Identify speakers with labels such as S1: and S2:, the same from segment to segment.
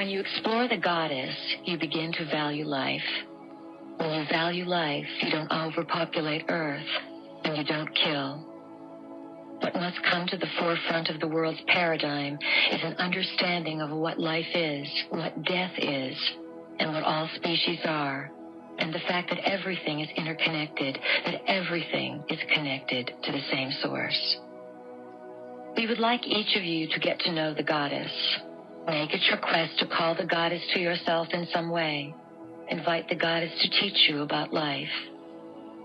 S1: When you explore the goddess, you begin to value life. When you value life, you don't overpopulate Earth, and you don't kill. What must come to the forefront of the world's paradigm is an understanding of what life is, what death is, and what all species are, and the fact that everything is interconnected, that everything is connected to the same source. We would like each of you to get to know the goddess. Make it your quest to call the goddess to yourself in some way. Invite the goddess to teach you about life.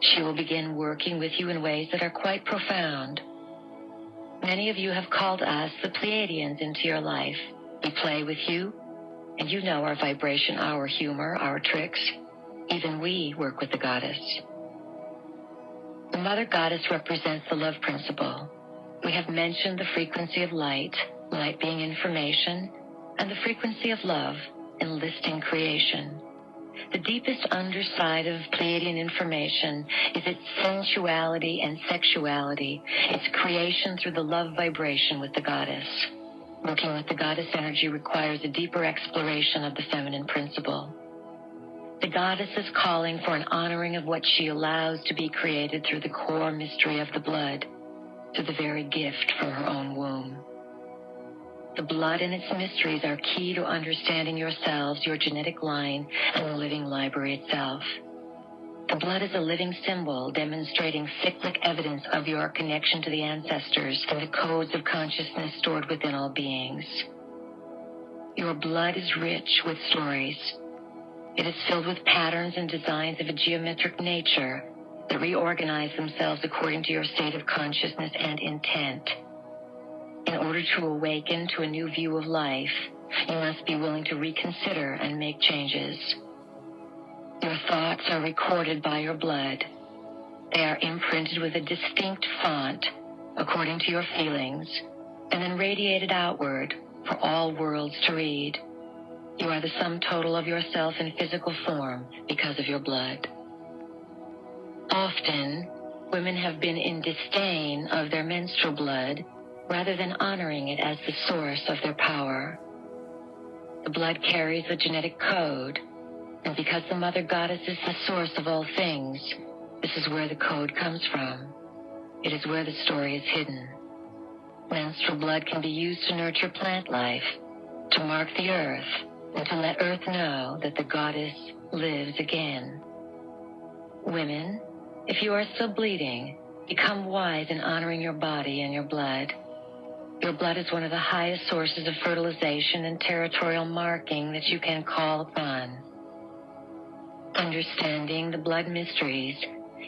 S1: She will begin working with you in ways that are quite profound. Many of you have called us, the Pleiadians, into your life. We play with you, and you know our vibration, our humor, our tricks. Even we work with the goddess. The Mother Goddess represents the love principle. We have mentioned the frequency of light, light being information, and the frequency of love, enlisting creation. The deepest underside of Pleiadian information is its sensuality and sexuality, its creation through the love vibration with the goddess. Working with the goddess energy requires a deeper exploration of the feminine principle. The goddess is calling for an honoring of what she allows to be created through the core mystery of the blood, through the very gift from her own womb. The blood and its mysteries are key to understanding yourselves, your genetic line, and the living library itself. The blood is a living symbol demonstrating cyclic evidence of your connection to the ancestors and the codes of consciousness stored within all beings. Your blood is rich with stories. It is filled with patterns and designs of a geometric nature that reorganize themselves according to your state of consciousness and intent. In order to awaken to a new view of life, you must be willing to reconsider and make changes. Your thoughts are recorded by your blood. They are imprinted with a distinct font according to your feelings, and then radiated outward for all worlds to read. You are the sum total of yourself in physical form because of your blood. Often, women have been in disdain of their menstrual blood rather than honoring it as the source of their power. The blood carries a genetic code, and because the Mother Goddess is the source of all things, this is where the code comes from. It is where the story is hidden. Menstrual blood can be used to nurture plant life, to mark the earth, and to let earth know that the goddess lives again. Women, if you are still bleeding, become wise in honoring your body and your blood. Your blood is one of the highest sources of fertilization and territorial marking that you can call upon. Understanding the blood mysteries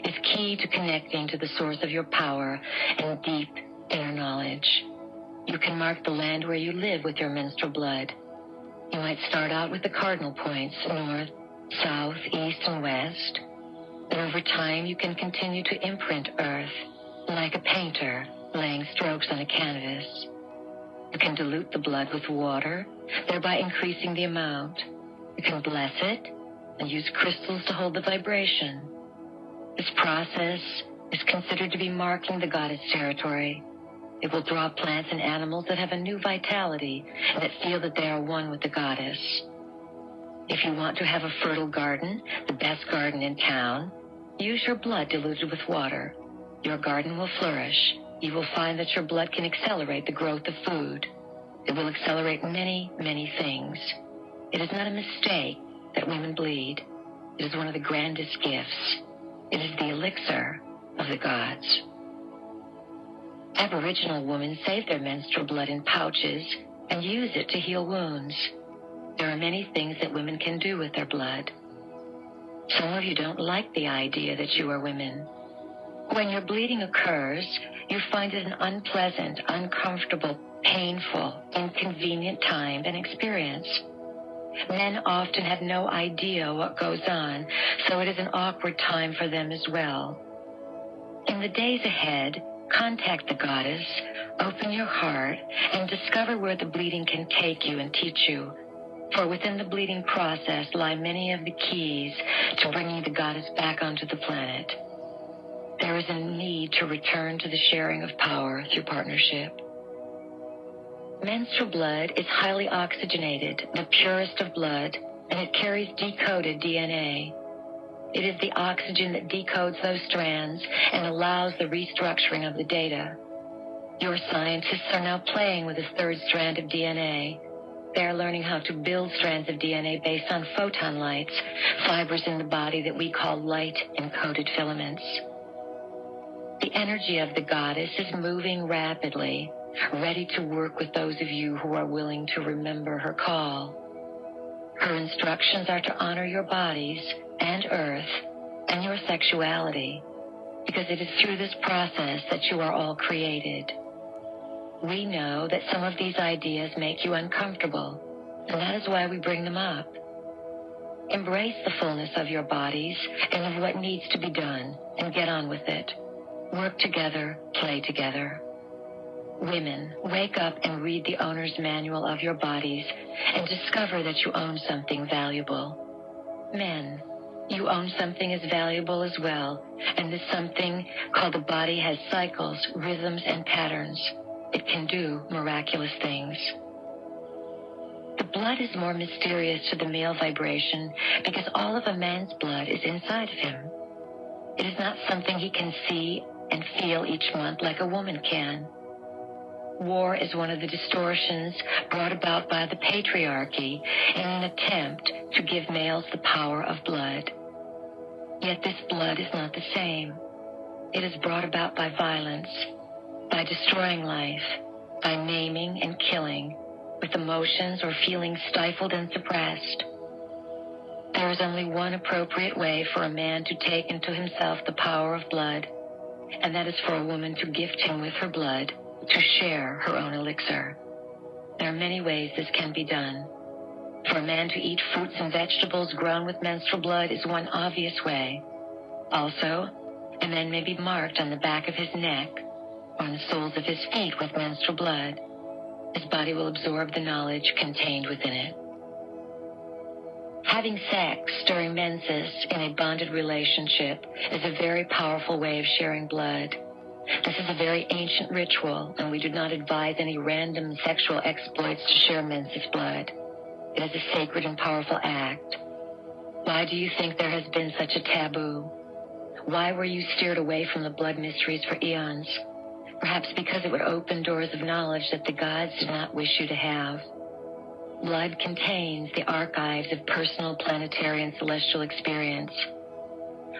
S1: is key to connecting to the source of your power and deep inner knowledge. You can mark the land where you live with your menstrual blood. You might start out with the cardinal points, north, south, east, and west. And over time, you can continue to imprint earth, like a painter laying strokes on a canvas. You can dilute the blood with water, thereby increasing the amount. You can bless it and use crystals to hold the vibration. This process is considered to be marking the goddess territory. It will draw plants and animals that have a new vitality and that feel that they are one with the goddess. If you want to have a fertile garden, the best garden in town, use your blood diluted with water. Your garden will flourish. You will find that your blood can accelerate the growth of food. It will accelerate many, many things. It is not a mistake that women bleed. It is one of the grandest gifts. It is the elixir of the gods. Aboriginal women save their menstrual blood in pouches and use it to heal wounds. There are many things that women can do with their blood. Some of you don't like the idea that you are women. When your bleeding occurs, you find it an unpleasant, uncomfortable, painful, inconvenient time and experience. Men often have no idea what goes on, so it is an awkward time for them as well. In the days ahead, contact the goddess, open your heart, and discover where the bleeding can take you and teach you. For within the bleeding process lie many of the keys to bringing the goddess back onto the planet. There is a need to return to the sharing of power through partnership. Menstrual blood is highly oxygenated, the purest of blood, and it carries decoded DNA. It is the oxygen that decodes those strands and allows the restructuring of the data. Your scientists are now playing with this third strand of DNA. They are learning how to build strands of DNA based on photon lights, fibers in the body that we call light-encoded filaments. The energy of the goddess is moving rapidly, ready to work with those of you who are willing to remember her call. Her instructions are to honor your bodies and Earth and your sexuality, because it is through this process that you are all created. We know that some of these ideas make you uncomfortable, and that is why we bring them up. Embrace the fullness of your bodies and of what needs to be done, and get on with it. Work together, play together. Women, wake up and read the owner's manual of your bodies and discover that you own something valuable. Men, you own something as valuable as well, and this something called the body has cycles, rhythms, and patterns. It can do miraculous things. The blood is more mysterious to the male vibration because all of a man's blood is inside of him. It is not something he can see and feel each month like a woman can. War is one of the distortions brought about by the patriarchy in an attempt to give males the power of blood. Yet this blood is not the same. It is brought about by violence, by destroying life, by maiming and killing, with emotions or feelings stifled and suppressed. There is only one appropriate way for a man to take into himself the power of blood, and that is for a woman to gift him with her blood, to share her own elixir. There are many ways this can be done. For a man to eat fruits and vegetables grown with menstrual blood is one obvious way. Also, a man may be marked on the back of his neck or on the soles of his feet with menstrual blood. His body will absorb the knowledge contained within it. Having sex during menses in a bonded relationship is a very powerful way of sharing blood. This is a very ancient ritual, and we do not advise any random sexual exploits to share menses blood. It is a sacred and powerful act. Why do you think there has been such a taboo? Why were you steered away from the blood mysteries for eons? Perhaps because it would open doors of knowledge that the gods did not wish you to have. Blood contains the archives of personal, planetary, and celestial experience.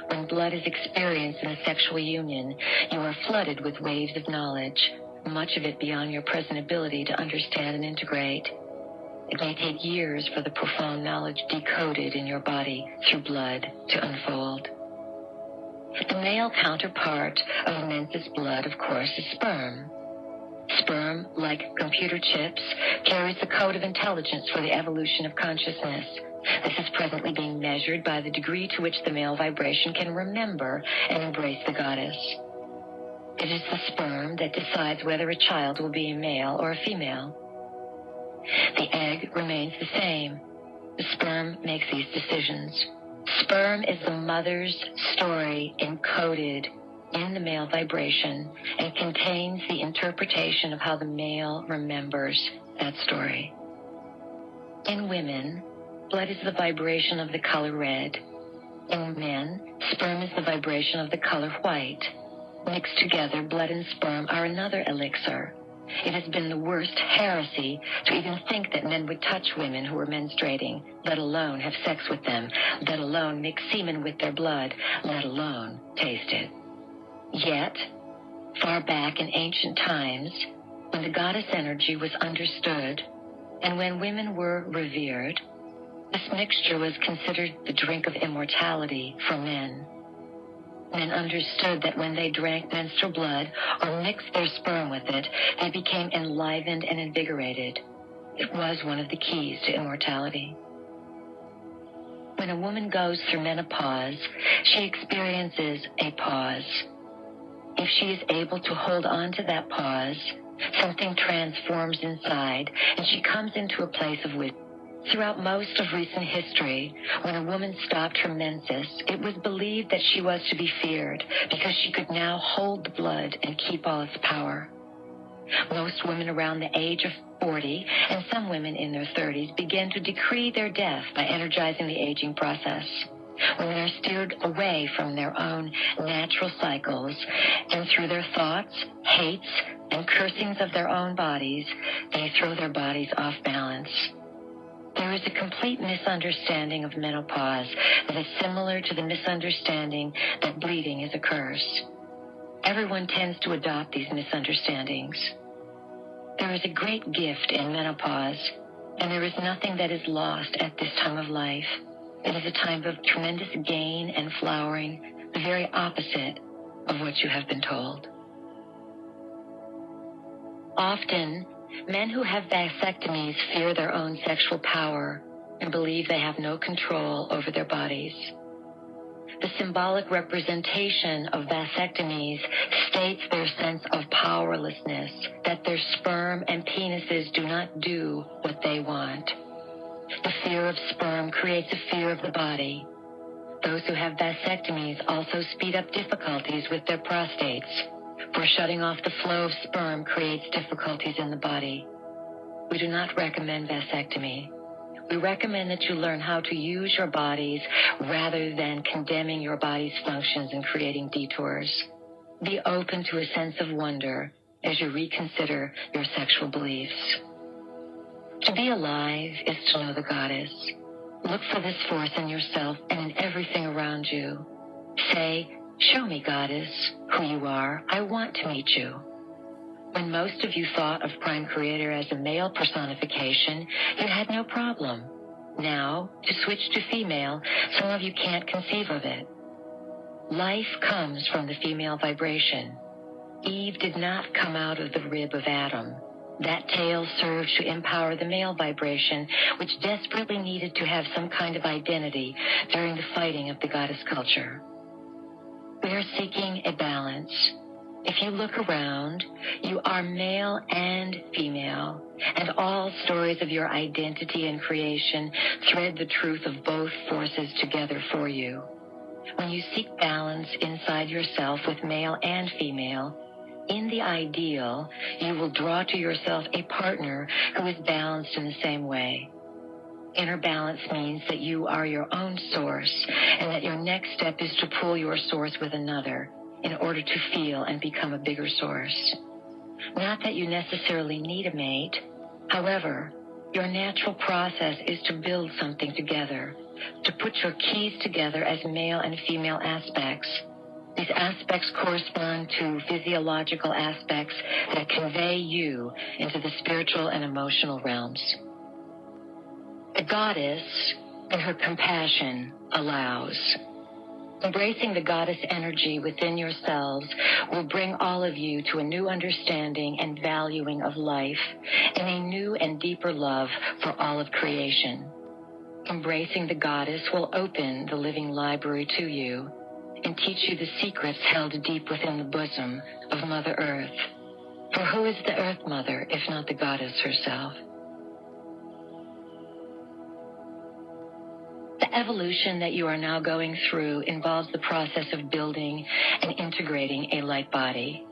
S1: When blood is experienced in a sexual union, you are flooded with waves of knowledge, much of it beyond your present ability to understand and integrate. It may take years for the profound knowledge decoded in your body through blood to unfold. The male counterpart of menses blood, of course, is sperm. Sperm, like computer chips, carries the code of intelligence for the evolution of consciousness. This is presently being measured by the degree to which the male vibration can remember and embrace the goddess. It is the sperm that decides whether a child will be a male or a female. The egg remains the same. The sperm makes these decisions. Sperm is the mother's story encoded in the male vibration and contains the interpretation of how the male remembers that story. In women, blood is the vibration of the color red. In men, sperm is the vibration of the color white. Mixed together, blood and sperm are another elixir. It has been the worst heresy to even think that men would touch women who were menstruating, let alone have sex with them, let alone mix semen with their blood, let alone taste it. Yet, far back in ancient times, when the goddess energy was understood, and when women were revered, this mixture was considered the drink of immortality for men. Men understood that when they drank menstrual blood or mixed their sperm with it, they became enlivened and invigorated. It was one of the keys to immortality. When a woman goes through menopause, she experiences a pause. If she is able to hold on to that pause, something transforms inside, and she comes into a place of wisdom. Throughout most of recent history, when a woman stopped her menses, it was believed that she was to be feared because she could now hold the blood and keep all its power. Most women around the age of 40 and some women in their 30s begin to decree their death by energizing the aging process. When they're steered away from their own natural cycles and through their thoughts, hates, and cursings of their own bodies, they throw their bodies off balance. There is a complete misunderstanding of menopause that is similar to the misunderstanding that bleeding is a curse. Everyone tends to adopt these misunderstandings. There is a great gift in menopause, and there is nothing that is lost at this time of life. It is a time of tremendous gain and flowering, the very opposite of what you have been told. Often, men who have vasectomies fear their own sexual power and believe they have no control over their bodies. The symbolic representation of vasectomies states their sense of powerlessness, that their sperm and penises do not do what they want. The fear of sperm creates a fear of the body. Those who have vasectomies also speed up difficulties with their prostates, for shutting off the flow of sperm creates difficulties in the body. We do not recommend vasectomy. We recommend that you learn how to use your bodies rather than condemning your body's functions and creating detours. Be open to a sense of wonder as you reconsider your sexual beliefs. To be alive is to know the goddess. Look for this force in yourself and in everything around you. Say, "Show me, goddess, who you are. I want to meet you." When most of you thought of Prime Creator as a male personification, you had no problem. Now, to switch to female, some of you can't conceive of it. Life comes from the female vibration. Eve did not come out of the rib of Adam. That tale served to empower the male vibration, which desperately needed to have some kind of identity during the fighting of the goddess culture. We are seeking a balance. If you look around, you are male and female, and all stories of your identity and creation thread the truth of both forces together for you. When you seek balance inside yourself with male and female, in the ideal, you will draw to yourself a partner who is balanced in the same way. Inner balance means that you are your own source, and that your next step is to pull your source with another in order to feel and become a bigger source. Not that you necessarily need a mate. However, your natural process is to build something together, to put your keys together as male and female aspects. These aspects correspond to physiological aspects that convey you into the spiritual and emotional realms. The goddess, in her compassion, allows. Embracing the goddess energy within yourselves will bring all of you to a new understanding and valuing of life and a new and deeper love for all of creation. Embracing the goddess will open the living library to you and teach you the secrets held deep within the bosom of Mother Earth. For who is the Earth Mother if not the goddess herself? The evolution that you are now going through involves the process of building and integrating a light body.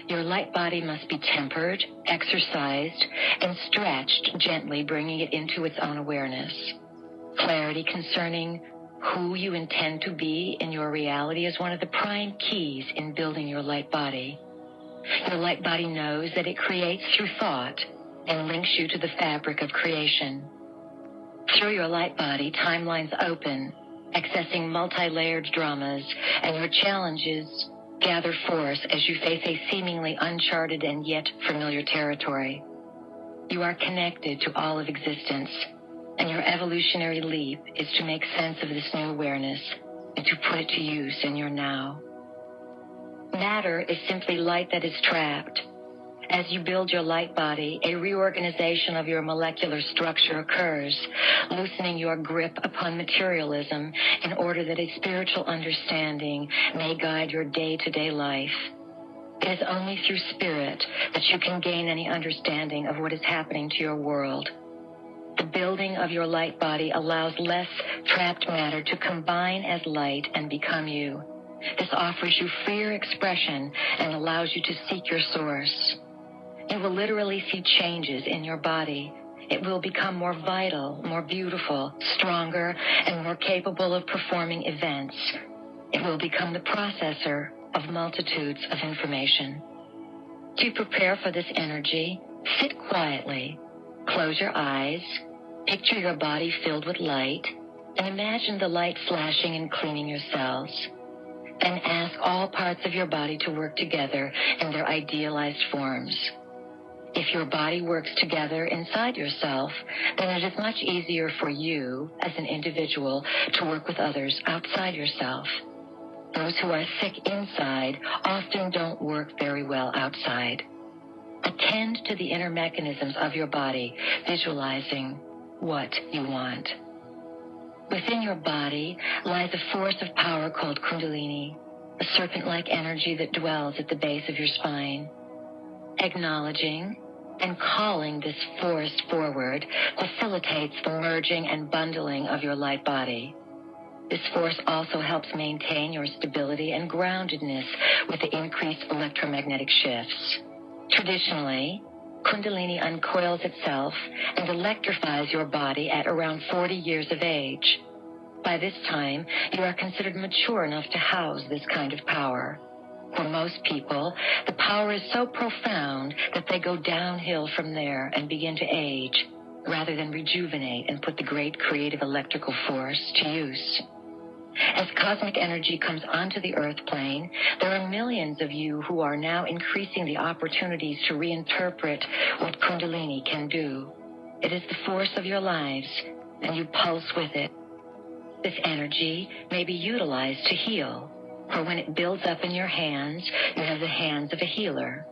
S1: Your light body must be tempered, exercised, and stretched gently, bringing it into its own awareness. Clarity concerning who you intend to be in your reality is one of the prime keys in building your light body. Your light body knows that it creates through thought and links you to the fabric of creation. Through your light body, timelines open, accessing multi-layered dramas, and your challenges gather force as you face a seemingly uncharted and yet familiar territory. You are connected to all of existence, and your evolutionary leap is to make sense of this new awareness and to put it to use in your now. Matter is simply light that is trapped. As you build your light body, a reorganization of your molecular structure occurs, loosening your grip upon materialism in order that a spiritual understanding may guide your day-to-day life. It is only through spirit that you can gain any understanding of what is happening to your world. The building of your light body allows less trapped matter to combine as light and become you. This offers you freer expression and allows you to seek your source. You will literally see changes in your body. It will become more vital, more beautiful, stronger, and more capable of performing events. It will become the processor of multitudes of information. To prepare for this energy, sit quietly, close your eyes, picture your body filled with light, and imagine the light flashing and cleaning your cells. Then ask all parts of your body to work together in their idealized forms. If your body works together inside yourself, then it is much easier for you as an individual to work with others outside yourself. Those who are sick inside often don't work very well outside. Attend to the inner mechanisms of your body, visualizing what you want. Within your body lies a force of power called Kundalini, a serpent-like energy that dwells at the base of your spine. Acknowledging and calling this force forward facilitates the merging and bundling of your light body. This force also helps maintain your stability and groundedness with the increased electromagnetic shifts. Traditionally, Kundalini uncoils itself and electrifies your body at around 40 years of age. By this time, you are considered mature enough to house this kind of power. For most people, the power is so profound that they go downhill from there and begin to age, rather than rejuvenate and put the great creative electrical force to use. As cosmic energy comes onto the earth plane, there are millions of you who are now increasing the opportunities to reinterpret what Kundalini can do. It is the force of your lives, and you pulse with it. This energy may be utilized to heal, for when it builds up in your hands, you have the hands of a healer.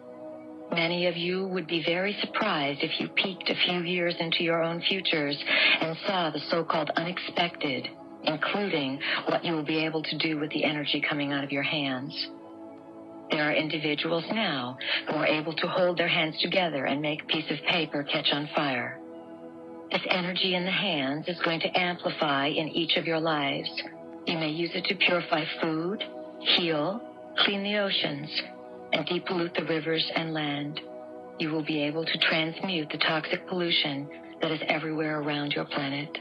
S1: Many of you would be very surprised if you peeked a few years into your own futures and saw the so-called unexpected, including what you will be able to do with the energy coming out of your hands. There are individuals now who are able to hold their hands together and make a piece of paper catch on fire. This energy in the hands is going to amplify in each of your lives. You may use it to purify food, heal, clean the oceans, and depollute the rivers and land. You will be able to transmute the toxic pollution that is everywhere around your planet.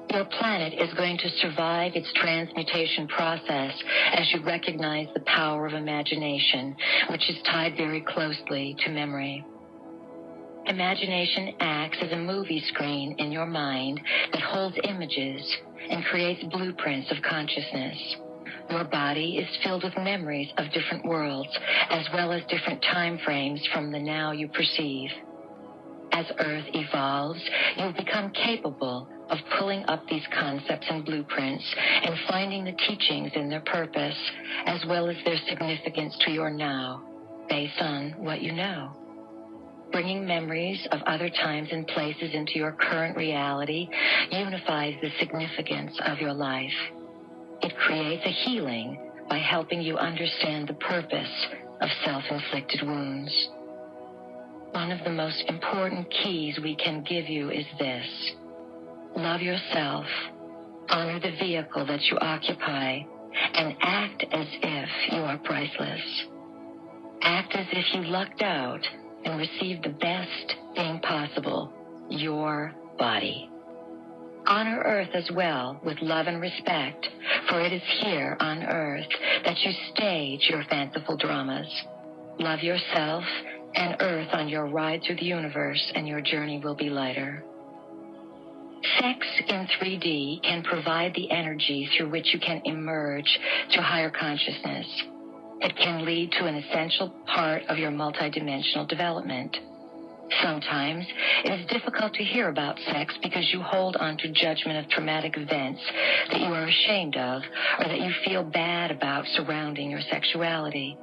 S1: Your planet is going to survive its transmutation process as you recognize the power of imagination, which is tied very closely to memory. Imagination acts as a movie screen in your mind that holds images and creates blueprints of consciousness. Your body is filled with memories of different worlds, as well as different time frames from the now you perceive. As Earth evolves, you'll become capable of pulling up these concepts and blueprints and finding the teachings in their purpose, as well as their significance to your now, based on what you know. Bringing memories of other times and places into your current reality unifies the significance of your life. It creates a healing by helping you understand the purpose of self-inflicted wounds. One of the most important keys we can give you is this. Love yourself, honor the vehicle that you occupy, and act as if you are priceless. Act as if you lucked out and received the best thing possible, your body. Honor Earth as well with love and respect, for it is here on Earth that you stage your fanciful dramas. Love yourself and Earth on your ride through the universe, and your journey will be lighter. Sex in 3D can provide the energy through which you can emerge to higher consciousness. It can lead to an essential part of your multidimensional development. Sometimes it is difficult to hear about sex because you hold on to judgment of traumatic events that you are ashamed of or that you feel bad about surrounding your sexuality.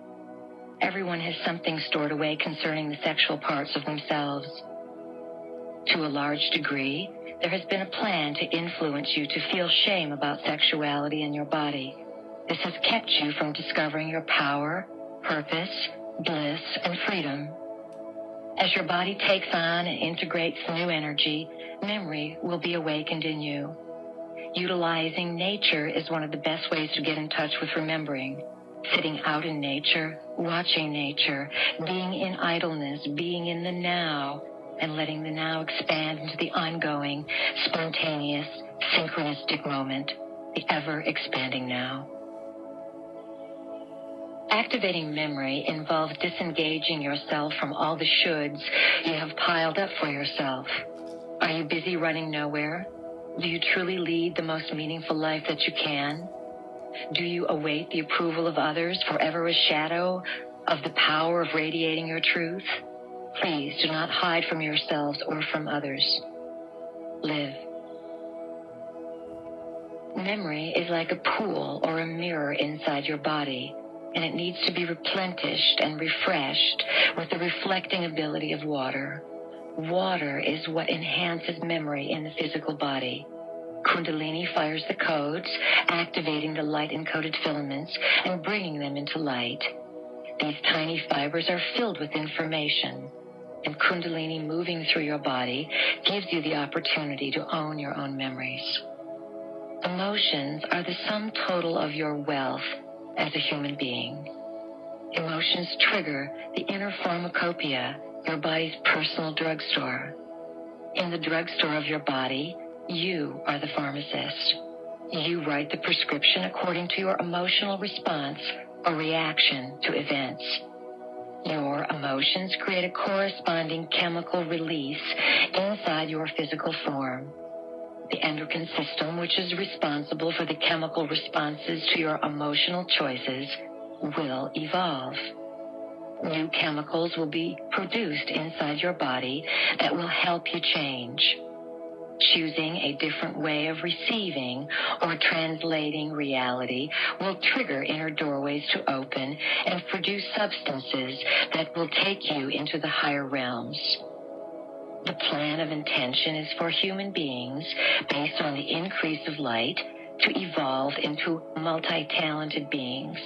S1: Everyone has something stored away concerning the sexual parts of themselves. To a large degree, there has been a plan to influence you to feel shame about sexuality in your body. This has kept you from discovering your power, purpose, bliss, and freedom. As your body takes on and integrates new energy, memory will be awakened in you. Utilizing nature is one of the best ways to get in touch with remembering. sitting out in nature, watching nature, being in idleness, being in the now, and letting the now expand into the ongoing, spontaneous, synchronistic moment, the ever-expanding now. Activating memory involves disengaging yourself from all the shoulds you have piled up for yourself. Are you busy running nowhere? Do you truly lead the most meaningful life that you can? Do you await the approval of others, forever a shadow of the power of radiating your truth? Please do not hide from yourselves or from others. Live. Memory is like a pool or a mirror inside your body, and it needs to be replenished and refreshed with the reflecting ability of water. Water is what enhances memory in the physical body. Kundalini fires the codes, activating the light-encoded filaments and bringing them into light. These tiny fibers are filled with information, and Kundalini moving through your body gives you the opportunity to own your own memories. Emotions are the sum total of your wealth as a human being. Emotions trigger the inner pharmacopoeia, your body's personal drugstore. In the drugstore of your body, you are the pharmacist. You write the prescription according to your emotional response or reaction to events. Your emotions create a corresponding chemical release inside your physical form. The endocrine system, which is responsible for the chemical responses to your emotional choices, will evolve. New chemicals will be produced inside your body that will help you change. Choosing a different way of receiving or translating reality will trigger inner doorways to open and produce substances that will take you into the higher realms. The plan of intention is for human beings, based on the increase of light, to evolve into multi-talented beings.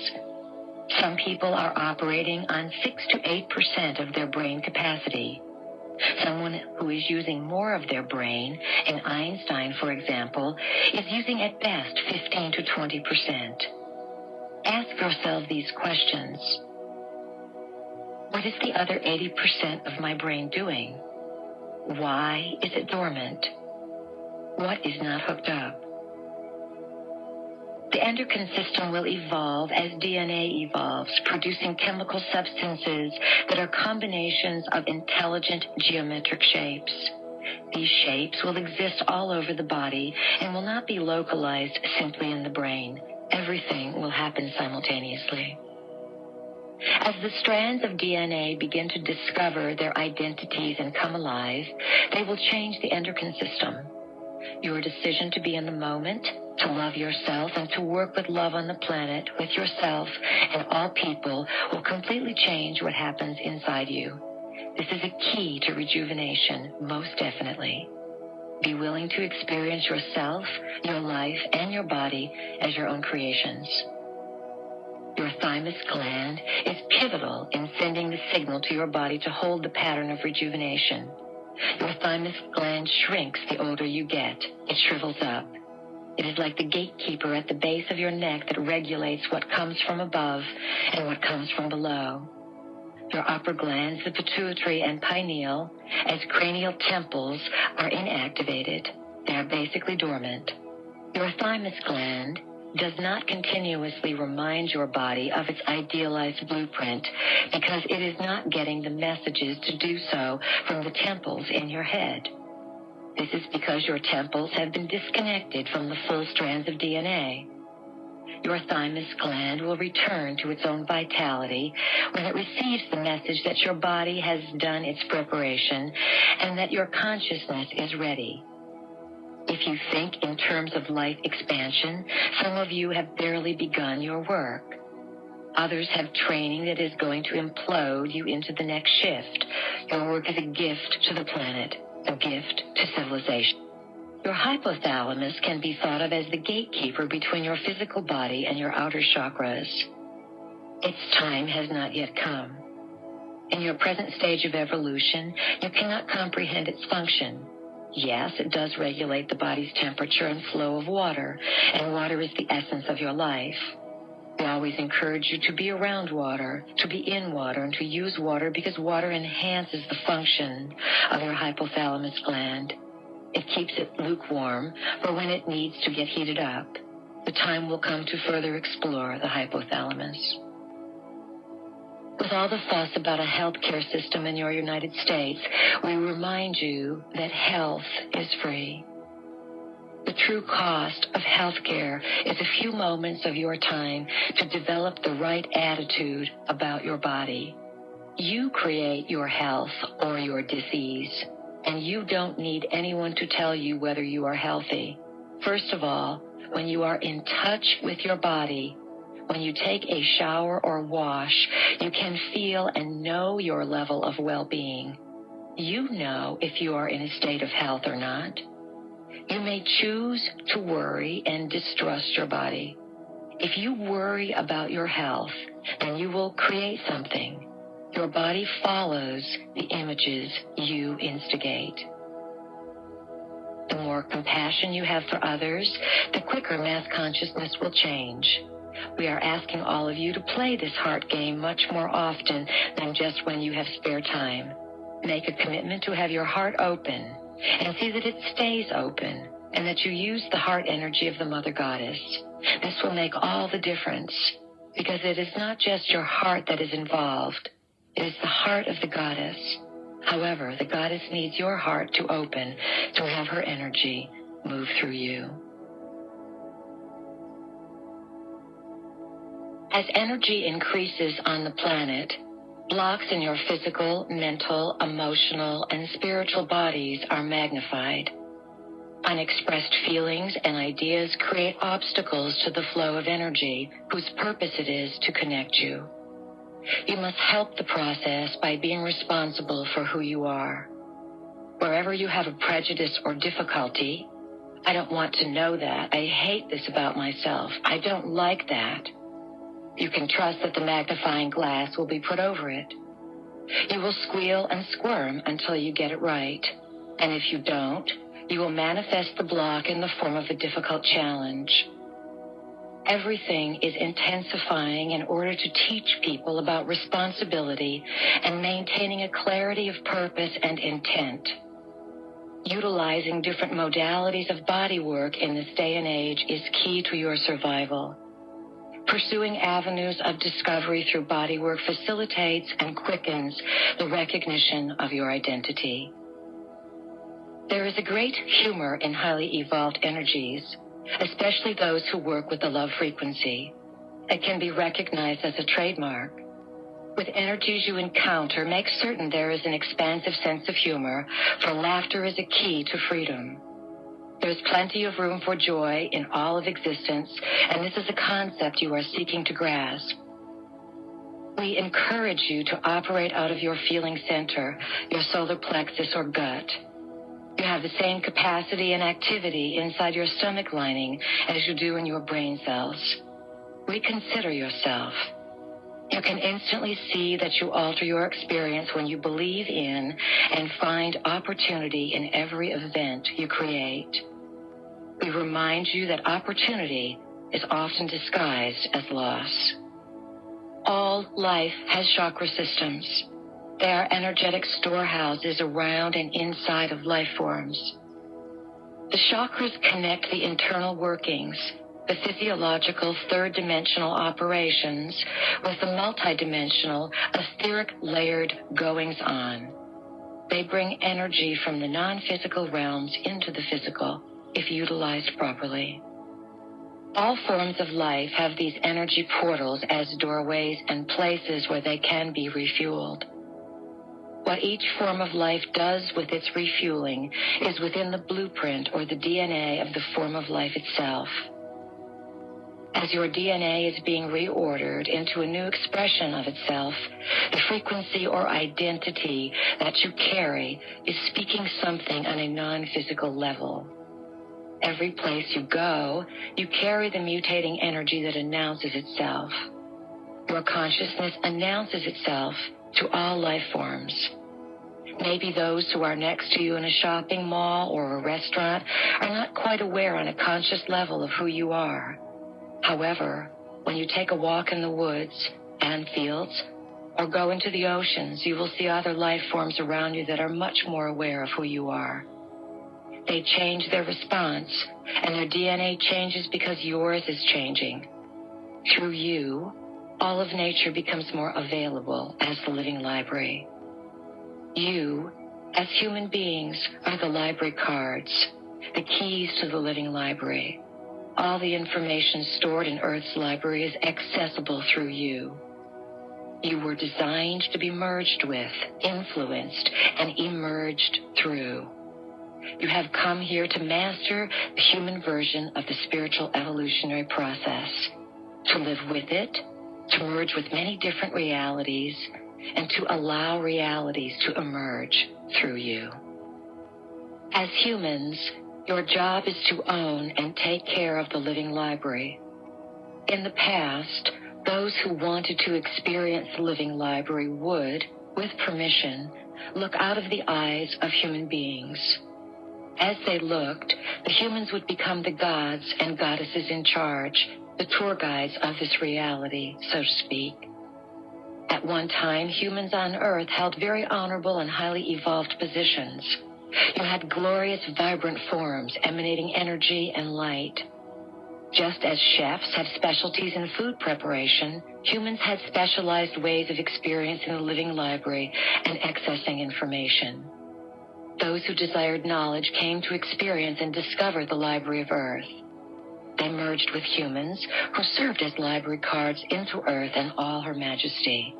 S1: Some people are operating on 6 to 8% of their brain capacity. Someone who is using more of their brain, in Einstein, for example, is using at best 15 to 20%. Ask yourself these questions. What is the other 80% of my brain doing? Why is it dormant? What is not hooked up? The endocrine system will evolve as DNA evolves, producing chemical substances that are combinations of intelligent geometric shapes. These shapes will exist all over the body and will not be localized simply in the brain. Everything will happen simultaneously. As the strands of DNA begin to discover their identities and come alive, they will change the endocrine system. Your decision to be in the moment, to love yourself, and to work with love on the planet, with yourself and all people, will completely change what happens inside you. This is a key to rejuvenation, most definitely. Be willing to experience yourself, your life, and your body as your own creations. Your thymus gland is pivotal in sending the signal to your body to hold the pattern of rejuvenation. Your thymus gland shrinks the older you get. It shrivels up. It is like the gatekeeper at the base of your neck that regulates what comes from above and what comes from below. Your upper glands, the pituitary and pineal, as cranial temples, are inactivated. They are basically dormant. Your thymus gland does not continuously remind your body of its idealized blueprint because it is not getting the messages to do so from the temples in your head. This is because your temples have been disconnected from the full strands of DNA. Your thymus gland will return to its own vitality when it receives the message that your body has done its preparation and that your consciousness is ready. If you think in terms of life expansion, some of you have barely begun your work. Others have training that is going to implode you into the next shift. Your work is a gift to the planet, a gift to civilization. Your hypothalamus can be thought of as the gatekeeper between your physical body and your outer chakras. Its time has not yet come. In your present stage of evolution, you cannot comprehend its function. Yes, it does regulate the body's temperature and flow of water, and water is the essence of your life. We always encourage you to be around water, to be in water, and to use water because water enhances the function of your hypothalamus gland. It keeps it lukewarm for when it needs to get heated up. The time will come to further explore the hypothalamus. With all the fuss about a healthcare system in your United States, we remind you that health is free. The true cost of healthcare is a few moments of your time to develop the right attitude about your body. You create your health or your disease, and you don't need anyone to tell you whether you are healthy. First of all, when you are in touch with your body, when you take a shower or wash, you can feel and know your level of well-being. You know if you are in a state of health or not. You may choose to worry and distrust your body. If you worry about your health, then you will create something. Your body follows the images you instigate. The more compassion you have for others, the quicker mass consciousness will change. We are asking all of you to play this heart game much more often than just when you have spare time. Make a commitment to have your heart open and see that it stays open and that you use the heart energy of the Mother Goddess. This will make all the difference because it is not just your heart that is involved. It is the heart of the Goddess. However, the Goddess needs your heart to open to have her energy move through you. As energy increases on the planet, blocks in your physical, mental, emotional, and spiritual bodies are magnified. Unexpressed feelings and ideas create obstacles to the flow of energy whose purpose it is to connect you. You must help the process by being responsible for who you are. Wherever you have a prejudice or difficulty, I don't want to know that. I hate this about myself. I don't like that. You can trust that the magnifying glass will be put over it. You will squeal and squirm until you get it right. And if you don't, you will manifest the block in the form of a difficult challenge. Everything is intensifying in order to teach people about responsibility and maintaining a clarity of purpose and intent. Utilizing different modalities of body work in this day and age is key to your survival. Pursuing avenues of discovery through bodywork facilitates and quickens the recognition of your identity. There is a great humor in highly evolved energies, especially those who work with the love frequency. It can be recognized as a trademark. With energies you encounter, make certain there is an expansive sense of humor, for laughter is a key to freedom. There is plenty of room for joy in all of existence, and this is a concept you are seeking to grasp. We encourage you to operate out of your feeling center, your solar plexus or gut. You have the same capacity and activity inside your stomach lining as you do in your brain cells. Reconsider yourself. You can instantly see that you alter your experience when you believe in and find opportunity in every event you create. We remind you that opportunity is often disguised as loss. All life has chakra systems. They are energetic storehouses around and inside of life forms. The chakras connect the internal workings, the physiological third-dimensional operations, with the multidimensional, etheric layered goings-on. They bring energy from the non-physical realms into the physical, if utilized properly. All forms of life have these energy portals as doorways and places where they can be refueled. What each form of life does with its refueling is within the blueprint or the DNA of the form of life itself. As your DNA is being reordered into a new expression of itself, the frequency or identity that you carry is speaking something on a non-physical level. Every place you go, you carry the mutating energy that announces itself. Your consciousness announces itself to all life forms. Maybe those who are next to you in a shopping mall or a restaurant are not quite aware on a conscious level of who you are. However, When you take a walk in the woods and fields or go into the oceans, you will see other life forms around you that are much more aware of who you are. They change their response, and their DNA changes because yours is changing. Through you, all of nature becomes more available as the living library. You, as human beings, are the library cards, the keys to the living library. All the information stored in Earth's library is accessible through you. You were designed to be merged with, influenced, and emerged through. You have come here to master the human version of the spiritual evolutionary process, to live with it, to merge with many different realities, and to allow realities to emerge through you. As humans, your job is to own and take care of the living library. In the past, those who wanted to experience the living library would, with permission, look out of the eyes of human beings. As they looked, the humans would become the gods and goddesses in charge, the tour guides of this reality, so to speak. At one time, humans on Earth held very honorable and highly evolved positions. You had glorious, vibrant forms emanating energy and light. Just as chefs have specialties in food preparation, humans had specialized ways of experiencing the living library and accessing information. Those who desired knowledge came to experience and discover the library of Earth. They merged with humans who served as library cards into Earth and all her majesty.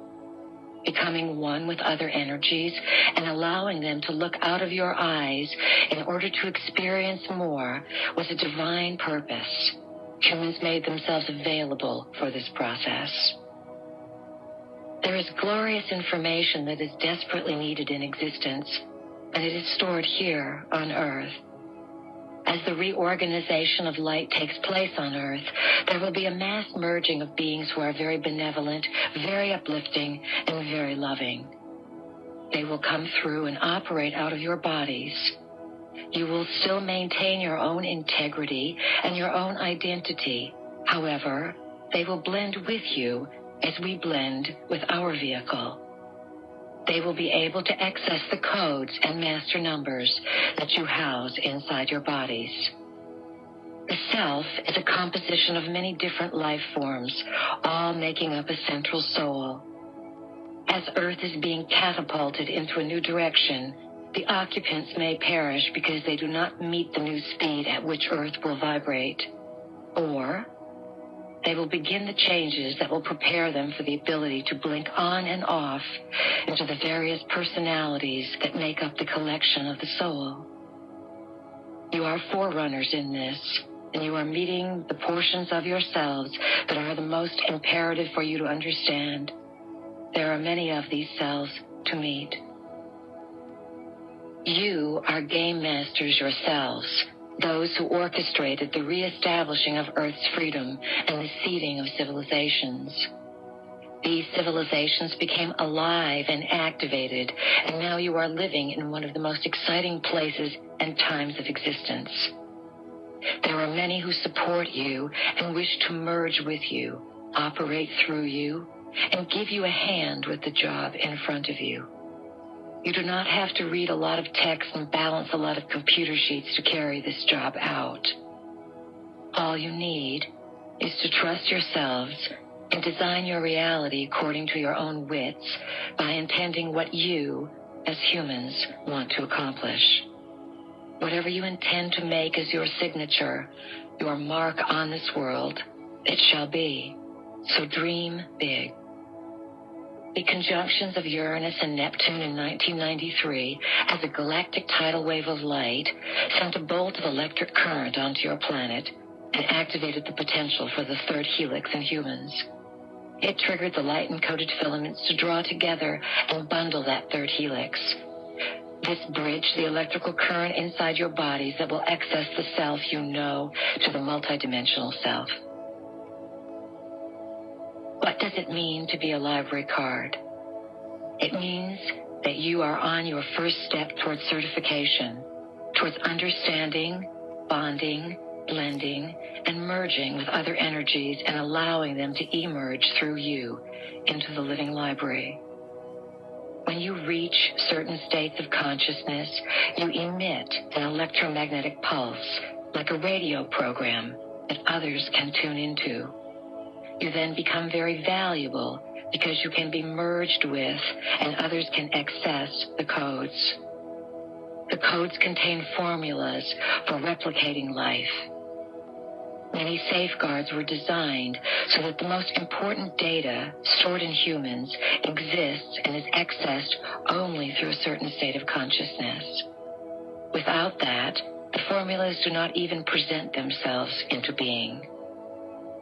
S1: Becoming one with other energies and allowing them to look out of your eyes in order to experience more was a divine purpose. Humans made themselves available for this process. There is glorious information that is desperately needed in existence, and it is stored here on Earth. As the reorganization of light takes place on Earth, there will be a mass merging of beings who are very benevolent, very uplifting, and very loving. They will come through and operate out of your bodies. You will still maintain your own integrity and your own identity. However, they will blend with you as we blend with our vehicle. They will be able to access the codes and master numbers that you house inside your bodies. The self is a composition of many different life forms, all making up a central soul. As Earth is being catapulted into a new direction, the occupants may perish because they do not meet the new speed at which Earth will vibrate. Or they will begin the changes that will prepare them for the ability to blink on and off into the various personalities that make up the collection of the soul. You are forerunners in this, and you are meeting the portions of yourselves that are the most imperative for you to understand. There are many of these selves to meet. You are game masters yourselves, those who orchestrated the reestablishing of Earth's freedom and the seeding of civilizations. These civilizations became alive and activated, and now you are living in one of the most exciting places and times of existence. There are many who support you and wish to merge with you, operate through you, and give you a hand with the job in front of you. You do not have to read a lot of text and balance a lot of computer sheets to carry this job out. All you need is to trust yourselves and design your reality according to your own wits by intending what you, as humans, want to accomplish. Whatever you intend to make as your signature, your mark on this world, it shall be. So dream big. The conjunctions of Uranus and Neptune in 1993 as a galactic tidal wave of light sent a bolt of electric current onto your planet and activated the potential for the third helix in humans. It triggered the light-encoded filaments to draw together and bundle that third helix. This bridged the electrical current inside your bodies that will access the self you know to the multidimensional self. What does it mean to be a library card? It means that you are on your first step towards certification, towards understanding, bonding, blending and merging with other energies and allowing them to emerge through you into the living library. When you reach certain states of consciousness, you emit an electromagnetic pulse, like a radio program that others can tune into. You then become very valuable because you can be merged with and others can access the codes. The codes contain formulas for replicating life. Many safeguards were designed so that the most important data stored in humans exists and is accessed only through a certain state of consciousness. Without that, the formulas do not even present themselves into being.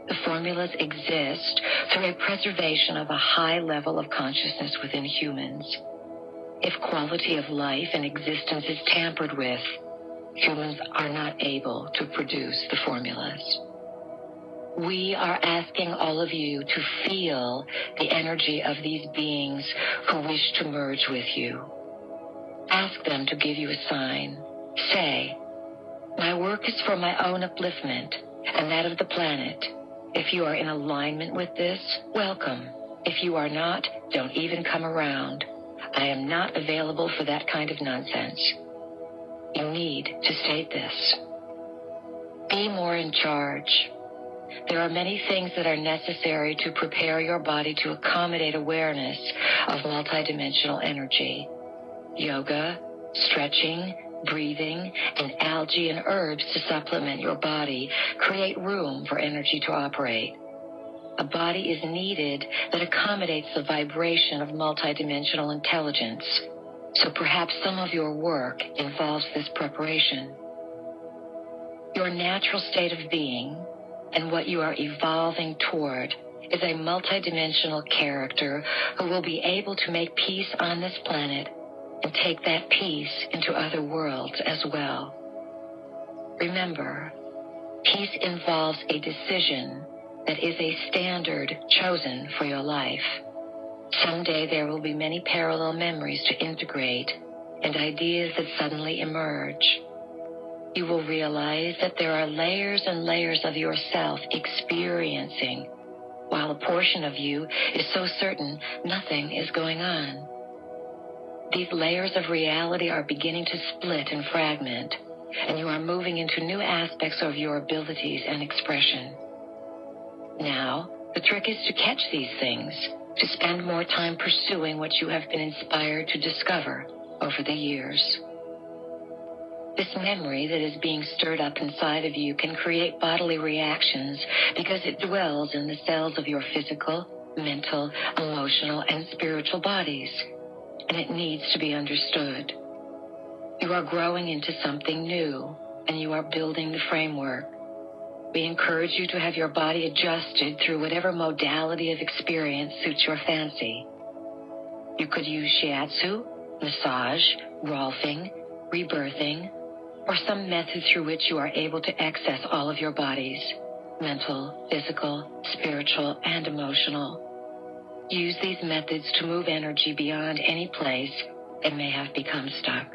S1: The formulas exist through a preservation of a high level of consciousness within humans. If quality of life and existence is tampered with, humans are not able to produce the formulas. We are asking all of you to feel the energy of these beings who wish to merge with you. Ask them to give you a sign. Say, "My work is for my own upliftment and that of the planet. If you are in alignment with this, welcome. If you are not, don't even come around. I am not available for that kind of nonsense." You need to state this. Be more in charge. There are many things that are necessary to prepare your body to accommodate awareness of multidimensional energy. Yoga, stretching, breathing, and algae and herbs to supplement your body create room for energy to operate. A body is needed that accommodates the vibration of multidimensional intelligence, so perhaps some of your work involves this preparation. Your natural state of being and what you are evolving toward is a multidimensional character who will be able to make peace on this planet and take that peace into other worlds as well. Remember, peace involves a decision that is a standard chosen for your life. Someday there will be many parallel memories to integrate and ideas that suddenly emerge. You will realize that there are layers and layers of yourself experiencing, while a portion of you is so certain nothing is going on. These layers of reality are beginning to split and fragment, and you are moving into new aspects of your abilities and expression. Now, the trick is to catch these things, to spend more time pursuing what you have been inspired to discover over the years. This memory that is being stirred up inside of you can create bodily reactions because it dwells in the cells of your physical, mental, emotional, and spiritual bodies, and it needs to be understood. You are growing into something new, and you are building the framework. We encourage you to have your body adjusted through whatever modality of experience suits your fancy. You could use shiatsu, massage, rolfing, rebirthing, or some method through which you are able to access all of your bodies, mental, physical, spiritual, and emotional. Use these methods to move energy beyond any place that may have become stuck.